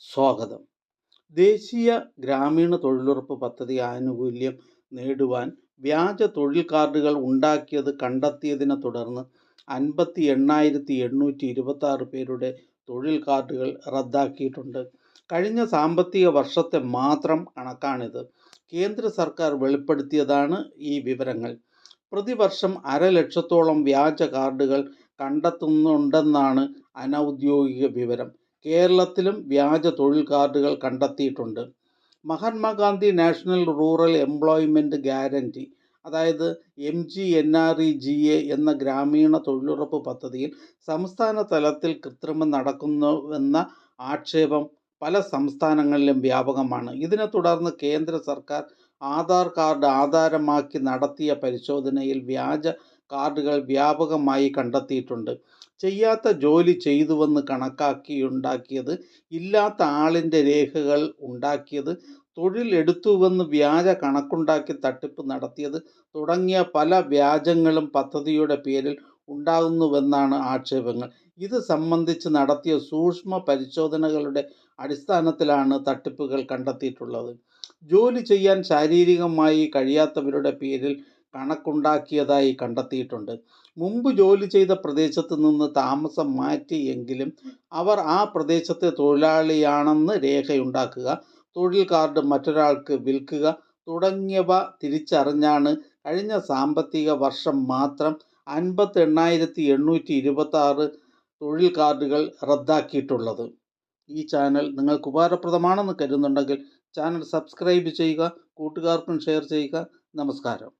സ്വാഗതം. ദേശീയ ഗ്രാമീണ തൊഴിലുറപ്പ് പദ്ധതി ആനുകൂല്യം നേടുവാൻ വ്യാജ തൊഴിൽ കാർഡുകൾ ഉണ്ടാക്കിയത് കണ്ടെത്തിയതിനെ തുടർന്ന് 58,826 പേരുടെ തൊഴിൽ കാർഡുകൾ റദ്ദാക്കിയിട്ടുണ്ട്. കഴിഞ്ഞ സാമ്പത്തിക വർഷത്തെ മാത്രം കണക്കാണിത്. കേന്ദ്ര സർക്കാർ വെളിപ്പെടുത്തിയതാണ് ഈ വിവരങ്ങൾ. പ്രതിവർഷം 1,50,000 വ്യാജ കാർഡുകൾ കണ്ടെത്തുന്നുണ്ടെന്നാണ് അനൗദ്യോഗിക വിവരം. കേരളത്തിലും വ്യാജ തൊഴിൽ കാർഡുകൾ കണ്ടെത്തിയിട്ടുണ്ട്. Mahatma Gandhi national rural employment guarantee, അതായത് MGNREGA എന്ന ഗ്രാമീണ തൊഴിലുറപ്പ് പദ്ധതിയിൽ സംസ്ഥാന തലത്തിൽ കൃത്രിമം നടക്കുന്നുവെന്ന ആക്ഷേപം പല സംസ്ഥാനങ്ങളിലും വ്യാപകമാണ്. ഇതിനെ തുടർന്ന് കേന്ദ്ര സർക്കാർ ആധാർ കാർഡ് ആധാരമാക്കി നടത്തിയ പരിശോധനയിൽ വ്യാജ കാർഡുകൾ വ്യാപകമായി കണ്ടെത്തിയിട്ടുണ്ട്. ചെയ്യാത്ത ജോലി ചെയ്തുവെന്ന് കണക്കാക്കിയുണ്ടാക്കിയത്, ഇല്ലാത്ത ആളിൻ്റെ രേഖകൾ ഉണ്ടാക്കിയത്, തൊഴിൽ എടുത്തുവെന്ന് വ്യാജ കണക്കുണ്ടാക്കി തട്ടിപ്പ് നടത്തിയത് തുടങ്ങിയ പല വ്യാജങ്ങളും പദ്ധതിയുടെ പേരിൽ ഉണ്ടാകുന്നുവെന്നാണ് ആക്ഷേപങ്ങൾ. ഇത് സംബന്ധിച്ച് നടത്തിയ സൂക്ഷ്മ പരിശോധനകളുടെ അടിസ്ഥാനത്തിലാണ് തട്ടിപ്പുകൾ കണ്ടെത്തിയിട്ടുള്ളത്. ജോലി ചെയ്യാൻ ശാരീരികമായി കഴിയാത്തവരുടെ പേരിൽ കണക്കുണ്ടാക്കിയതായി കണ്ടെത്തിയിട്ടുണ്ട്. മുമ്പ് ജോലി ചെയ്ത പ്രദേശത്ത് നിന്ന് താമസം മാറ്റിയെങ്കിലും അവർ ആ പ്രദേശത്തെ തൊഴിലാളിയാണെന്ന് രേഖയുണ്ടാക്കുക, തൊഴിൽ കാർഡ് മറ്റൊരാൾക്ക് വിൽക്കുക തുടങ്ങിയവ തിരിച്ചറിഞ്ഞാണ് കഴിഞ്ഞ സാമ്പത്തിക വർഷം മാത്രം 58,826 തൊഴിൽ കാർഡുകൾ റദ്ദാക്കിയിട്ടുള്ളത്. ഈ ചാനൽ നിങ്ങൾക്ക് ഉപകാരപ്രദമാണെന്ന് കരുതുന്നുണ്ടെങ്കിൽ ചാനൽ സബ്സ്ക്രൈബ് ചെയ്യുക, കൂട്ടുകാർക്കും ഷെയർ ചെയ്യുക. നമസ്കാരം.